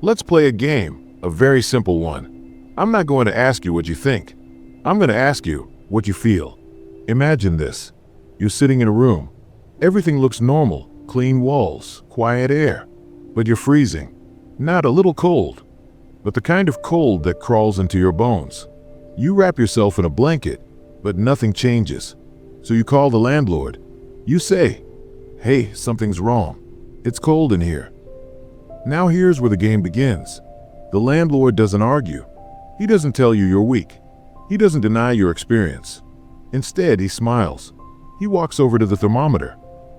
Let's play a game, a very simple one. I'm not going to ask you what you think. I'm going to ask you what you feel. Imagine this. You're sitting in a room. Everything looks normal, clean walls, quiet air. But you're freezing. Not a little cold, but the kind of cold that crawls into your bones. You wrap yourself in a blanket, but nothing changes. So you call the landlord. You say, "Hey, something's wrong. It's cold in here." Now here's where the game begins. The landlord doesn't argue. He doesn't tell you you're weak. He doesn't deny your experience. Instead, he smiles. He walks over to the thermometer.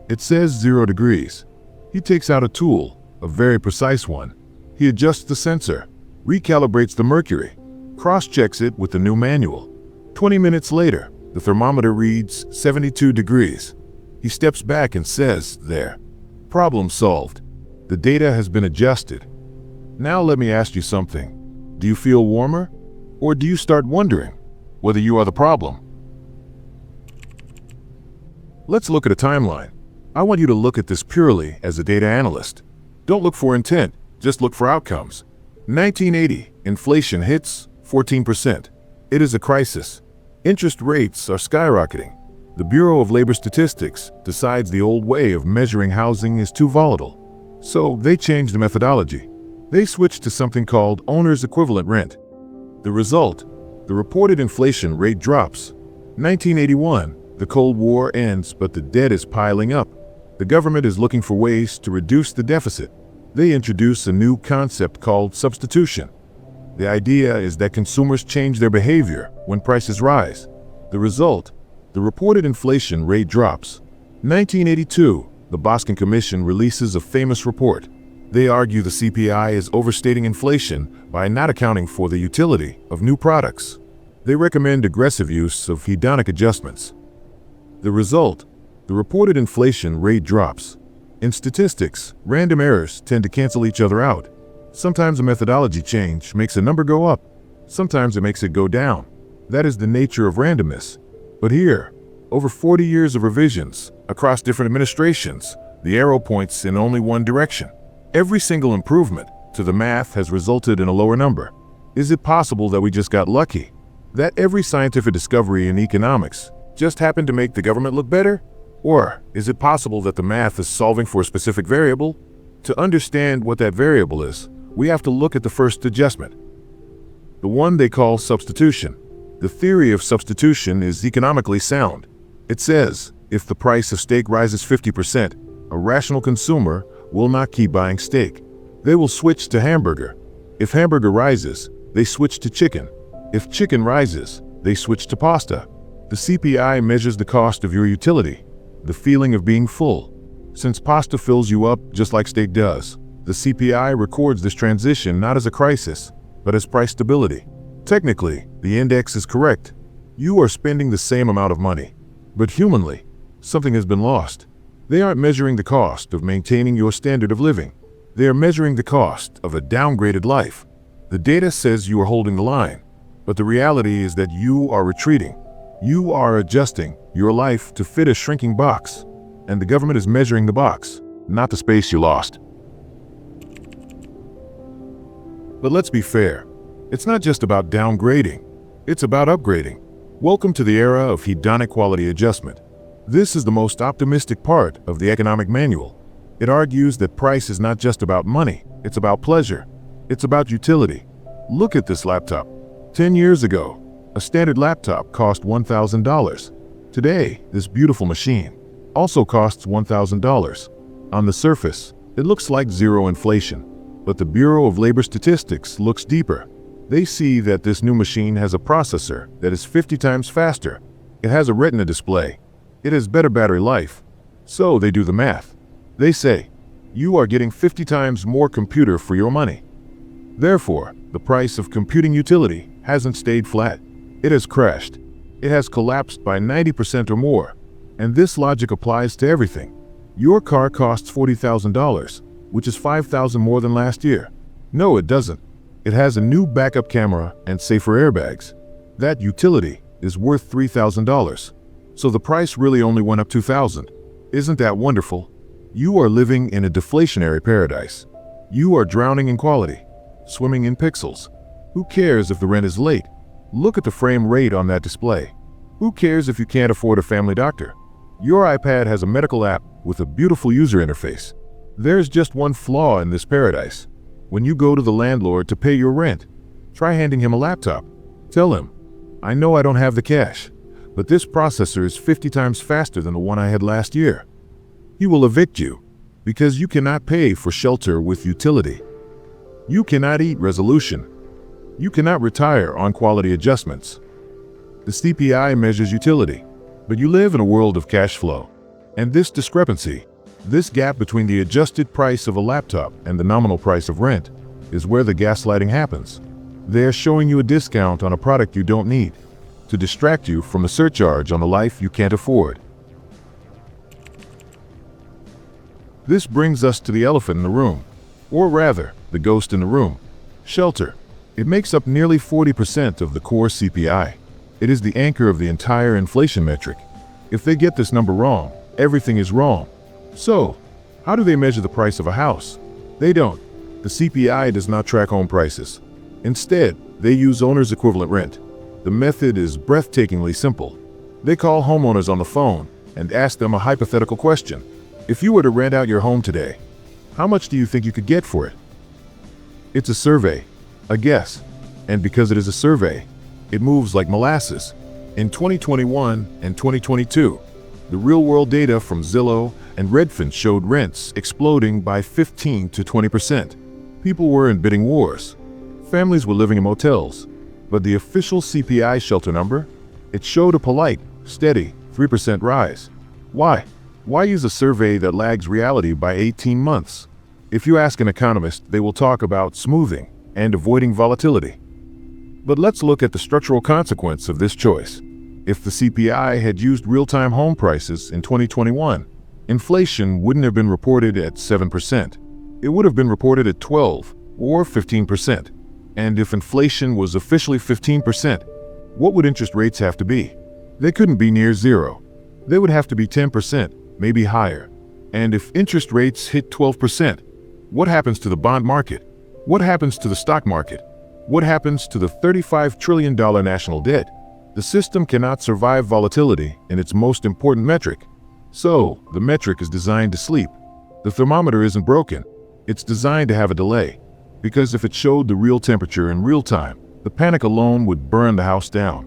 It says 0 degrees. He takes out a tool, a very precise one. He adjusts the sensor, recalibrates the mercury, cross-checks it with the new manual. 20 minutes later, the thermometer reads 72 degrees. He steps back and says, "There. Problem solved. The data has been adjusted." Now let me ask you something. Do you feel warmer? Or do you start wondering whether you are the problem? Let's look at a timeline. I want you to look at this purely as a data analyst. Don't look for intent, just look for outcomes. 1980, inflation hits 14%. It is a crisis. Interest rates are skyrocketing. The Bureau of Labor Statistics decides the old way of measuring housing is too volatile. So they changed the methodology. They switched to something called owner's equivalent rent. The result, the reported inflation rate drops. 1981, the Cold War ends, but the debt is piling up. The government is looking for ways to reduce the deficit. They introduce a new concept called substitution. The idea is that consumers change their behavior when prices rise. The result, the reported inflation rate drops. 1982, the Boston Commission releases a famous report. They argue the CPI is overstating inflation by not accounting for the utility of new products. They recommend aggressive use of hedonic adjustments. The result, the reported inflation rate drops. In statistics, random errors tend to cancel each other out. Sometimes a methodology change makes a number go up. Sometimes it makes it go down. That is the nature of randomness. But here, over 40 years of revisions across different administrations, the arrow points in only one direction. Every single improvement to the math has resulted in a lower number. Is it possible that we just got lucky? That every scientific discovery in economics just happened to make the government look better? Or is it possible that the math is solving for a specific variable? To understand what that variable is, we have to look at the first adjustment, the one they call substitution. The theory of substitution is economically sound. It says, if the price of steak rises 50%, a rational consumer will not keep buying steak. They will switch to hamburger. If hamburger rises, they switch to chicken. If chicken rises, they switch to pasta. The CPI measures the cost of your utility, the feeling of being full. Since pasta fills you up just like steak does, the CPI records this transition not as a crisis, but as price stability. Technically, the index is correct. You are spending the same amount of money. But humanly, something has been lost. They aren't measuring the cost of maintaining your standard of living. They are measuring the cost of a downgraded life. The data says you are holding the line, but the reality is that you are retreating. You are adjusting your life to fit a shrinking box, and the government is measuring the box, not the space you lost. But let's be fair. It's not just about downgrading. It's about upgrading. Welcome to the era of hedonic quality adjustment. This is the most optimistic part of the economic manual. It argues that price is not just about money, it's about pleasure. It's about utility. Look at this laptop. 10 years ago, a standard laptop cost $1,000. Today, this beautiful machine also costs $1,000. On the surface, it looks like zero inflation, but the Bureau of Labor Statistics looks deeper. They see that this new machine has a processor that is 50 times faster. It has a retina display. It has better battery life. So they do the math. They say, you are getting 50 times more computer for your money. Therefore, the price of computing utility hasn't stayed flat. It has crashed. It has collapsed by 90% or more. And this logic applies to everything. Your car costs $40,000, which is $5,000 more than last year. No, it doesn't. It has a new backup camera and safer airbags. That utility is worth $3,000. So the price really only went up $2,000. Isn't that wonderful? You are living in a deflationary paradise. You are drowning in quality. swimming in pixels. Who cares if the rent is late? Look at the frame rate on that display. Who cares if you can't afford a family doctor? Your iPad has a medical app with a beautiful user interface. There's just one flaw in this paradise. When you go to the landlord to pay your rent, try handing him a laptop. Tell him, I know I don't have the cash, but this processor is 50 times faster than the one I had last year. He will evict you because you cannot pay for shelter with utility. You cannot eat resolution. You cannot retire on quality adjustments. The CPI measures utility, but you live in a world of cash flow. And this discrepancy, this gap between the adjusted price of a laptop and the nominal price of rent, is where the gaslighting happens. They are showing you a discount on a product you don't need, to distract you from a surcharge on a life you can't afford. This brings us to the elephant in the room, or rather, the ghost in the room, shelter. It makes up nearly 40% of the core CPI. It is the anchor of the entire inflation metric. If they get this number wrong, everything is wrong. So, how do they measure the price of a house? They don't. The CPI does not track home prices. Instead, they use owner's equivalent rent. The method is breathtakingly simple. They call homeowners on the phone and ask them a hypothetical question. If you were to rent out your home today, how much do you think you could get for it? It's a survey, a guess. And because it is a survey, it moves like molasses. In 2021 and 2022, the real-world data from Zillow and Redfin showed rents exploding by 15 to 20%. People were in bidding wars. Families were living in motels. But the official CPI shelter number? It showed a polite, steady 3% rise. Why? Why use a survey that lags reality by 18 months? If you ask an economist, they will talk about smoothing and avoiding volatility. But let's look at the structural consequence of this choice. If the CPI had used real-time home prices in 2021, inflation wouldn't have been reported at 7%. It would have been reported at 12 or 15%. And if inflation was officially 15%, what would interest rates have to be? They couldn't be near zero. They would have to be 10%, maybe higher. And if interest rates hit 12%, what happens to the bond market? What happens to the stock market? What happens to the $35 trillion national debt? The system cannot survive volatility in its most important metric. So, the metric is designed to sleep. The thermometer isn't broken. It's designed to have a delay. Because if it showed the real temperature in real time, the panic alone would burn the house down.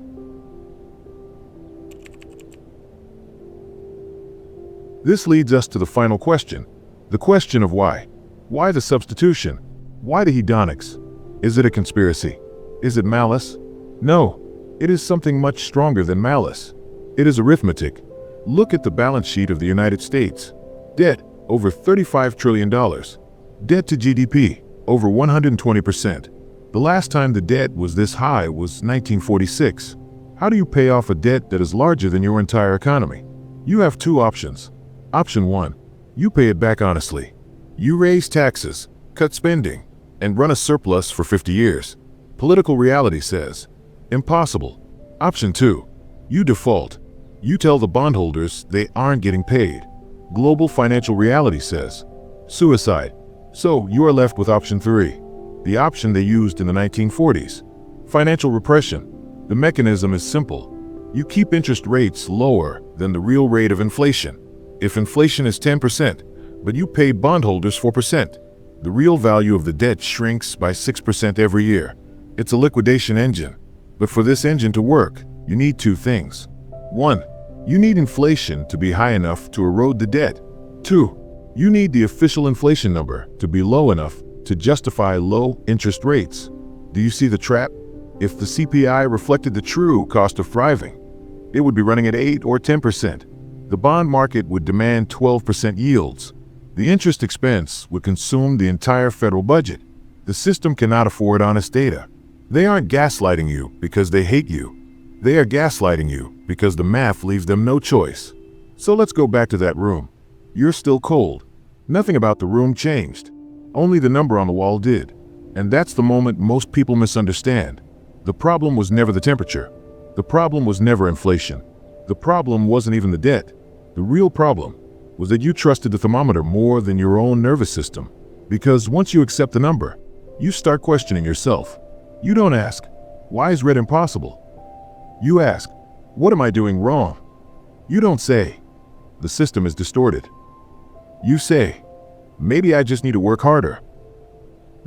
This leads us to the final question, the question of why. Why the substitution? Why the hedonics? Is it a conspiracy? Is it malice? No, it is something much stronger than malice. It is arithmetic. Look at the balance sheet of the United States. Debt, over $35 trillion. Debt to GDP, over 120%. The last time the debt was this high was 1946. How do you pay off a debt that is larger than your entire economy? You have two options. Option 1, you pay it back honestly. You raise taxes, cut spending, and run a surplus for 50 years. Political reality says, impossible. Option 2, you default. You tell the bondholders they aren't getting paid. Global financial reality says, suicide. So you are left with option 3, the option they used in the 1940s. Financial repression. The mechanism is simple. You keep interest rates lower than the real rate of inflation. If inflation is 10%, but you pay bondholders 4%, the real value of the debt shrinks by 6% every year. It's a liquidation engine. But for this engine to work, you need two things. 1, you need inflation to be high enough to erode the debt. 2, you need the official inflation number to be low enough to justify low interest rates. Do you see the trap? If the CPI reflected the true cost of thriving, it would be running at 8 or 10%. The bond market would demand 12% yields. The interest expense would consume the entire federal budget. The system cannot afford honest data. They aren't gaslighting you because they hate you. They are gaslighting you because the math leaves them no choice. So let's go back to that room. You're still cold. Nothing about the room changed. Only the number on the wall did. And that's the moment most people misunderstand. The problem was never the temperature. The problem was never inflation. The problem wasn't even the debt. The real problem was that you trusted the thermometer more than your own nervous system. Because once you accept the number, You start questioning yourself. You don't ask, why is red impossible? You ask, what am I doing wrong? You don't say, the system is distorted. You say, maybe I just need to work harder.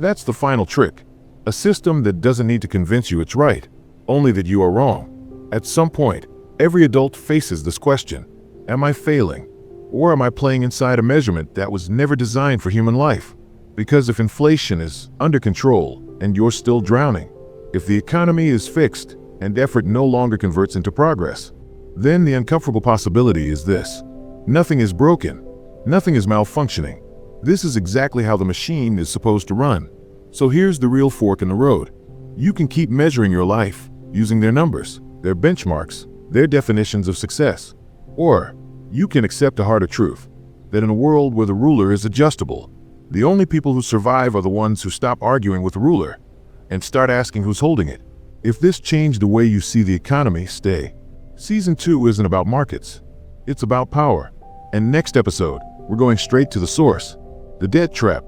That's the final trick. A system that doesn't need to convince you it's right, only that you are wrong. At some point, every adult faces this question. Am I failing? Or am I playing inside a measurement that was never designed for human life? Because if inflation is under control and you're still drowning, if the economy is fixed and effort no longer converts into progress, then the uncomfortable possibility is this. Nothing is broken. Nothing is malfunctioning. This is exactly how the machine is supposed to run. So here's the real fork in the road. You can keep measuring your life using their numbers, their benchmarks, their definitions of success. Or you can accept a harder truth, that in a world where the ruler is adjustable, the only people who survive are the ones who stop arguing with the ruler and start asking who's holding it. If this changed the way you see the economy, stay. Season 2 isn't about markets. It's about power. And next episode, we're going straight to the source, the debt trap.